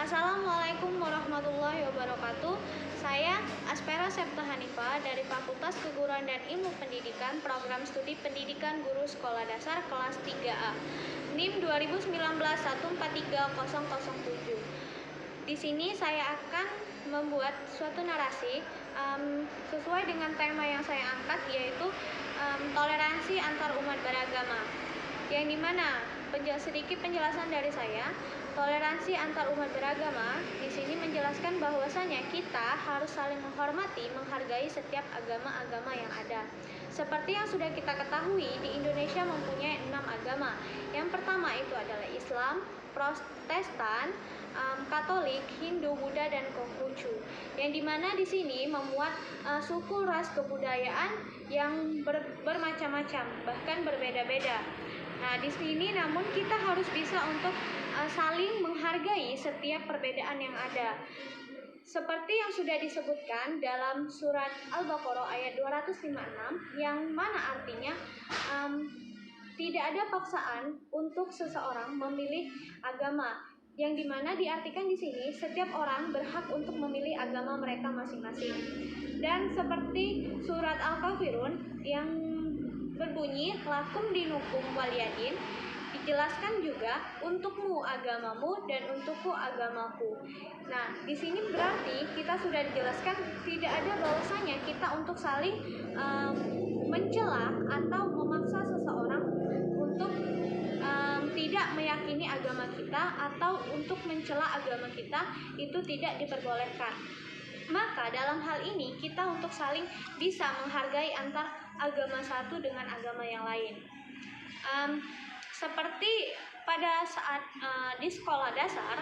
Assalamualaikum warahmatullahi wabarakatuh. Saya Aspera Septa Hanifah dari Fakultas Keguruan dan Ilmu Pendidikan, Program Studi Pendidikan Guru Sekolah Dasar kelas 3A. NIM 2019143007. Di sini saya akan membuat suatu narasi sesuai dengan tema yang saya angkat, yaitu toleransi antar umat beragama. Yang dimana sedikit penjelasan dari saya. Toleransi antar umat beragama di sini menjelaskan bahwasanya kita harus saling menghormati, menghargai setiap agama-agama yang ada. Seperti yang sudah kita ketahui, di Indonesia mempunyai 6 agama. Yang pertama itu adalah Islam, Protestan, Katolik, Hindu, Buddha, dan Konghucu. Yang dimana di sini memuat suku, ras, kebudayaan yang bermacam-macam, bahkan berbeda-beda. Nah, di sini namun kita harus bisa untuk saling menghargai setiap perbedaan yang ada. Seperti yang sudah disebutkan dalam surat Al-Baqarah ayat 256, yang mana artinya tidak ada paksaan untuk seseorang memilih agama. Yang dimana diartikan di sini setiap orang berhak untuk memilih agama mereka masing-masing. Dan seperti surat Al-Kafirun yang berbunyi lakum dinukum waliyadin, dijelaskan juga untukmu agamamu dan untukku agamaku. Nah, di sini berarti kita sudah dijelaskan tidak ada bahwasanya kita untuk saling mencela atau memaksa seseorang untuk tidak meyakini agama kita atau untuk mencela agama kita, itu tidak diperbolehkan. Maka dalam hal ini kita untuk saling bisa menghargai antar agama satu dengan agama yang lain. Seperti pada saat di sekolah dasar,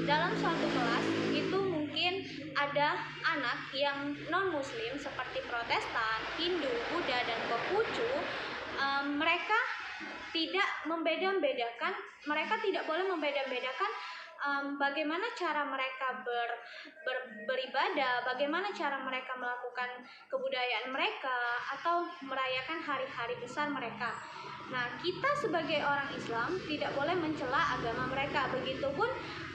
dalam suatu kelas itu mungkin ada anak yang non-muslim seperti Protestan, Hindu, Buddha, dan Konghucu. Mereka tidak boleh membeda-bedakan bagaimana cara mereka beribadah, bagaimana cara mereka melakukan kebudayaan mereka, atau merayakan hari-hari besar mereka. Nah, kita sebagai orang Islam tidak boleh mencela agama mereka. Begitupun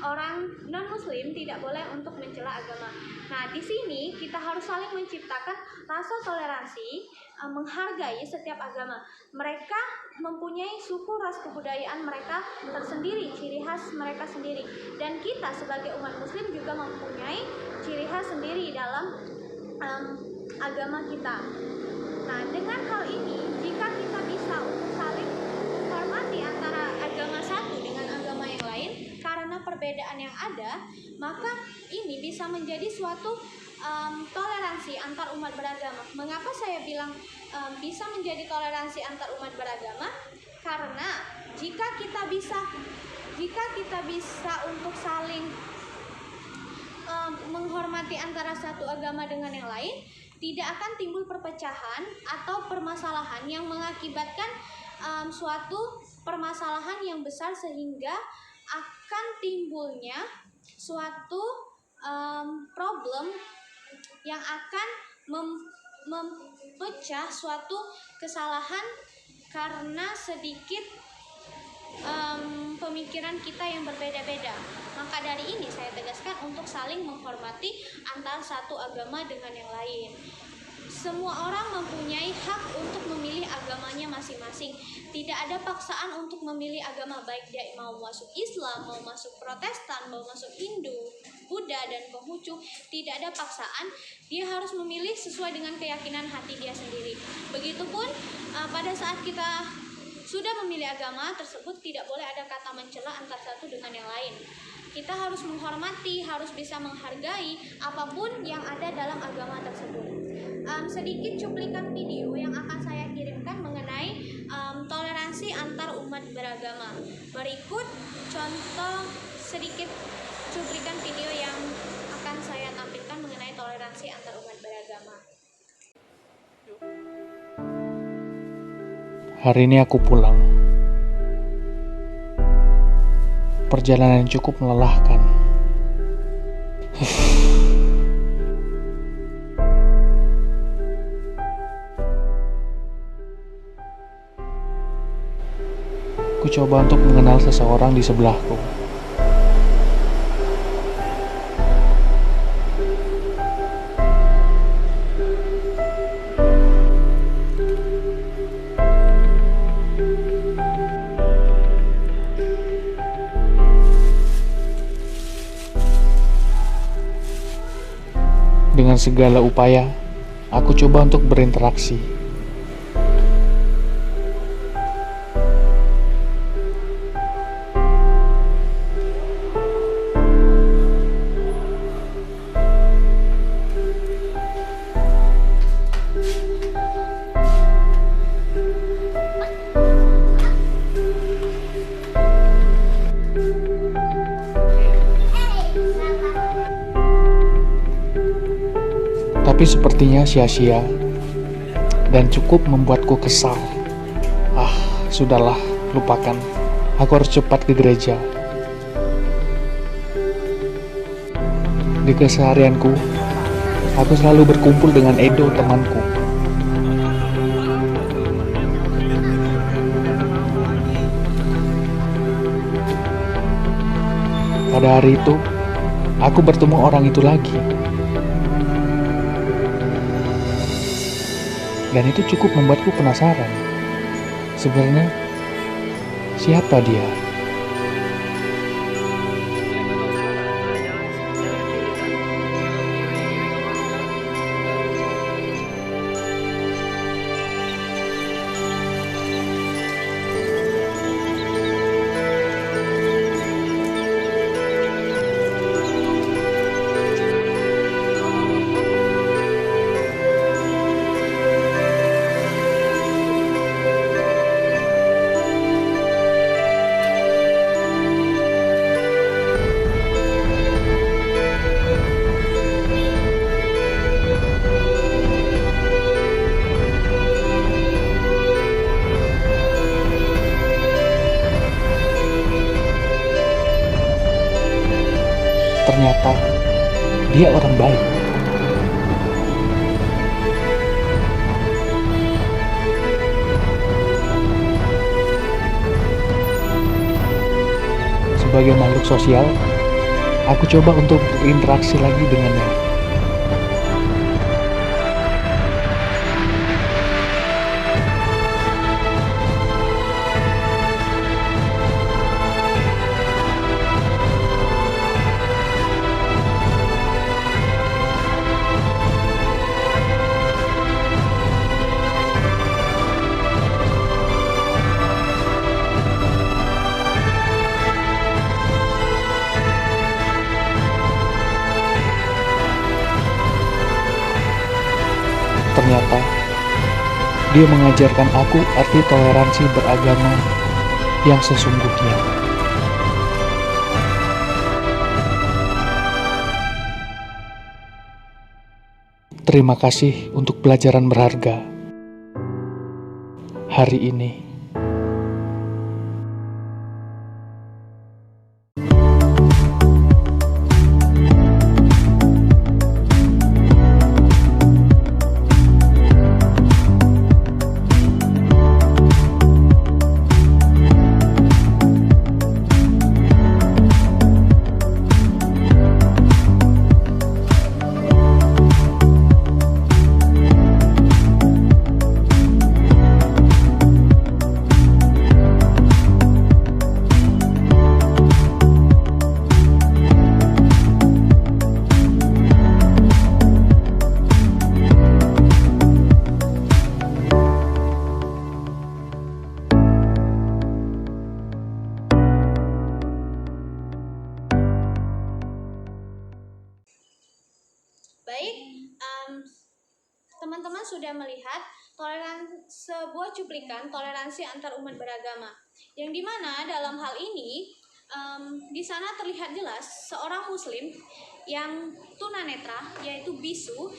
orang non-muslim tidak boleh untuk mencela agama. Nah, di sini kita harus saling menciptakan rasa toleransi, menghargai setiap agama. Mereka mempunyai suku, ras, kebudayaan mereka tersendiri, ciri khas mereka sendiri. Dan kita sebagai umat muslim juga mempunyai ciri khas sendiri dalam agama kita. Nah, dengan hal ini, jika kita bisa saling menghormati antara agama satu dengan agama yang lain karena perbedaan yang ada, maka ini bisa menjadi suatu toleransi antar umat beragama. Mengapa saya bilang bisa menjadi toleransi antar umat beragama? Karena jika kita bisa untuk saling menghormati antara satu agama dengan yang lain, tidak akan timbul perpecahan atau permasalahan yang mengakibatkan suatu permasalahan yang besar, sehingga akan timbulnya suatu problem yang akan memecah suatu kesalahan karena sedikit pemikiran kita yang berbeda-beda. Maka dari ini saya tegaskan untuk saling menghormati antara satu agama dengan yang lain. Semua orang mempunyai hak untuk memilih agamanya masing-masing. Tidak ada paksaan untuk memilih agama, baik dia mau masuk Islam, mau masuk Protestan, mau masuk Hindu, Buddha, dan Konghucu. Tidak ada paksaan, dia harus memilih sesuai dengan keyakinan hati dia sendiri. Begitupun pada saat kita sudah memilih agama tersebut, tidak boleh ada kata mencela antara satu dengan yang lain. Kita harus menghormati, harus bisa menghargai apapun yang ada dalam agama tersebut. Sedikit cuplikan video yang akan saya kirimkan mengenai toleransi antar umat beragama. Berikut contoh sedikit cuplikan video yang akan saya tampilkan mengenai toleransi antar umat beragama. Hari ini aku pulang. Perjalanan cukup melelahkan. Ku coba untuk mengenal seseorang di sebelahku. Dengan segala upaya, aku coba untuk berinteraksi. Tapi sepertinya sia-sia dan cukup membuatku kesal. Sudahlah, lupakan. Aku harus cepat ke gereja. Di keseharianku, aku selalu berkumpul dengan Edo, temanku. Pada hari itu, aku bertemu orang itu lagi. Dan itu cukup membuatku penasaran. Sebenarnya, siapa dia? Ternyata dia orang baik. Sebagai makhluk sosial, aku coba untuk berinteraksi lagi dengannya. Ternyata dia mengajarkan aku arti toleransi beragama yang sesungguhnya. Terima kasih untuk pelajaran berharga hari ini. Baik, teman-teman sudah melihat sebuah cuplikan toleransi antar umat beragama, yang dimana dalam hal ini di sana terlihat jelas seorang muslim yang tunanetra, yaitu bisu.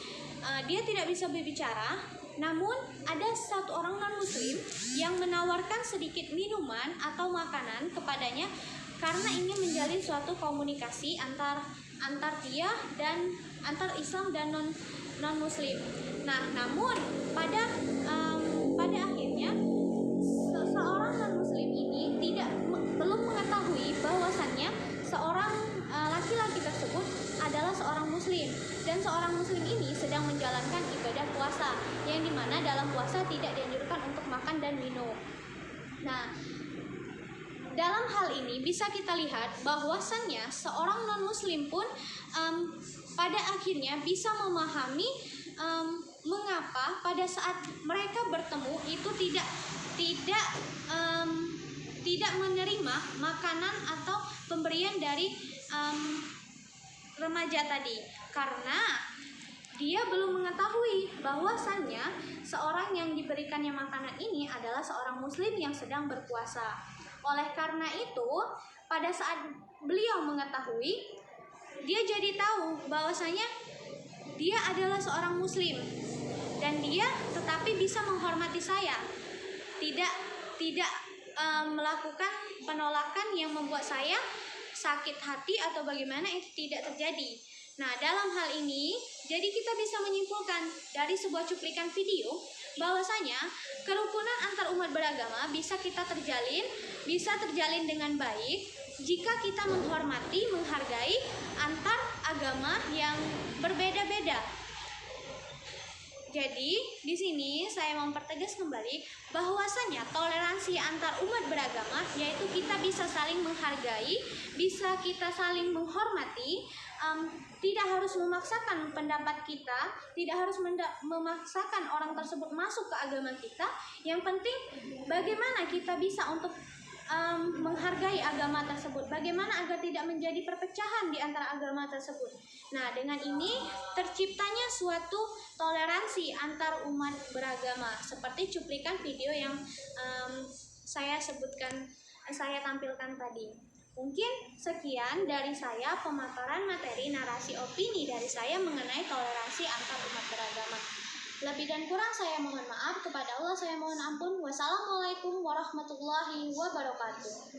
Dia tidak bisa berbicara, namun ada satu orang non-muslim yang menawarkan sedikit minuman atau makanan kepadanya karena ingin menjalin suatu komunikasi antar dia dan antar Islam dan non-muslim. Nah, namun pada akhirnya seorang non-muslim ini belum mengetahui bahwasannya seorang laki-laki tersebut adalah seorang muslim, dan seorang muslim ini sedang menjalankan ibadah puasa, yang dimana dalam puasa tidak dianjurkan untuk makan dan minum. Nah, dalam hal ini bisa kita lihat bahwasannya seorang non-muslim pun pada akhirnya bisa memahami mengapa pada saat mereka bertemu itu tidak menerima makanan atau pemberian dari remaja tadi, karena dia belum mengetahui bahwasannya seorang yang diberikannya makanan ini adalah seorang muslim yang sedang berpuasa. Oleh karena itu, pada saat beliau mengetahui, dia jadi tahu bahwasanya dia adalah seorang muslim dan dia tetapi bisa menghormati saya. Tidak melakukan penolakan yang membuat saya sakit hati atau bagaimana, itu tidak terjadi. Nah, dalam hal ini, jadi kita bisa menyimpulkan dari sebuah cuplikan video bahwasanya kerukunan antar umat beragama bisa terjalin dengan baik jika kita menghormati, menghargai antar agama yang berbeda-beda. Jadi, di sini saya mempertegas kembali bahwasanya toleransi antar umat beragama yaitu kita bisa saling menghargai, bisa kita saling menghormati, tidak harus memaksakan pendapat kita, tidak harus memaksakan orang tersebut masuk ke agama kita. Yang penting bagaimana kita bisa untuk menghargai agama tersebut, bagaimana agar tidak menjadi perpecahan di antara agama tersebut. Nah, dengan ini terciptanya suatu toleransi antar umat beragama seperti cuplikan video yang saya tampilkan tadi. Mungkin sekian dari saya pemaparan materi narasi opini dari saya mengenai toleransi antar umat beragama. Lebih dan kurang saya mohon maaf, kepada Allah saya mohon ampun. Wassalamualaikum warahmatullahi wabarakatuh.